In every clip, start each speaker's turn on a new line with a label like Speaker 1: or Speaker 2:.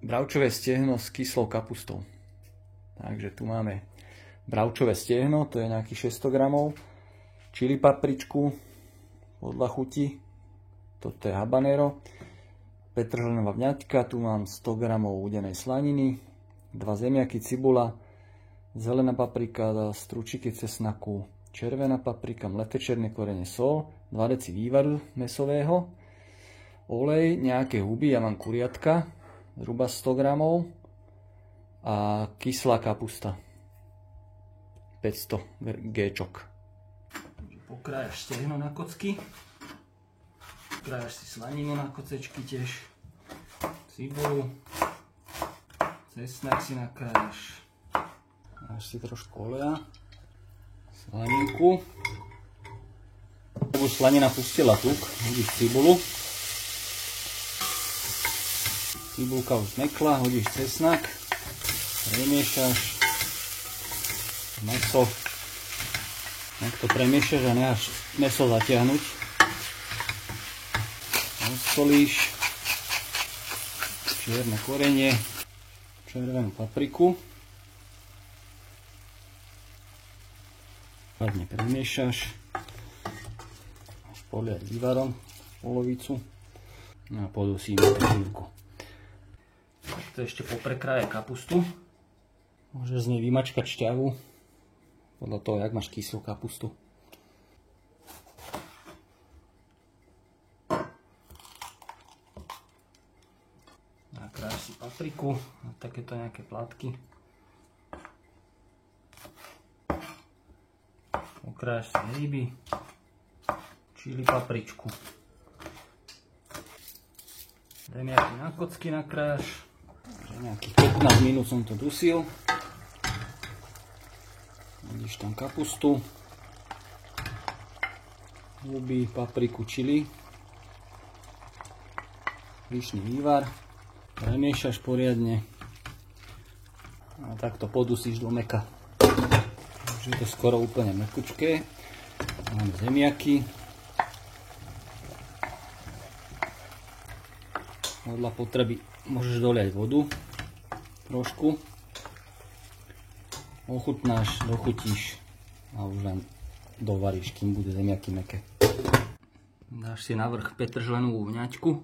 Speaker 1: bravčové stehno s kyslou kapustou. Takže tu máme bravčové stehno, to je nejakých 600 gramov, čili papričku podľa chuti, toto je habanero, petržlenová vňaťka, tu mám 100 gramov udenej slaniny, 2 zemiaky, cibula, zelená paprika, stručiky cesnaku, červená paprika, mleté černé korene, sol, 2 deci vývaru mäsového, olej, nejaké huby, ja mám kuriatka, zhruba 100 gramov a kyslá kapusta, 500 géčok. Pokrájaš stehno na kocky, pokrájaš si slaninu na kocečky tiež, cibulu, cesnak si nakrájaš, dáš si trošku oleja, slaninku. Už slanina pustila tuk, hodíš cibulu, cibulka už zmekla, hodíš cesnak, premiešaš mäso, tak to premiešaš a necháš mäso zatiahnuť, odsolíš čierne korenie, červenú papriku, hladne premiešaš, až poliať vývarom polovicu a podusíme chvíľku. Takto ešte poprekráje kapustu, môžeš z nej vymačkať šťavu, podľa toho, jak máš kyslú kapustu. Nakrájaš si papriku na takéto nejaké plátky. Okrájaš si ryby, čili papričku. Zemiaky na kocky nakrájaš. Nejakých 15 minút som to dusil. Vidíš tam kapustu, huby, papriku, čili, vyšný vývar, premiešaš poriadne a takto podusíš do mäka. Už je to skoro úplne mäkučké. Máme zemiaky, podľa potreby môžeš doliať vodu trošku. Ochutnáš, dochutíš a už len dovaríš, kým budú zemiaky mäkké. Dáš si na vrch petržlenovú vňaťku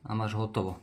Speaker 1: a máš hotovo.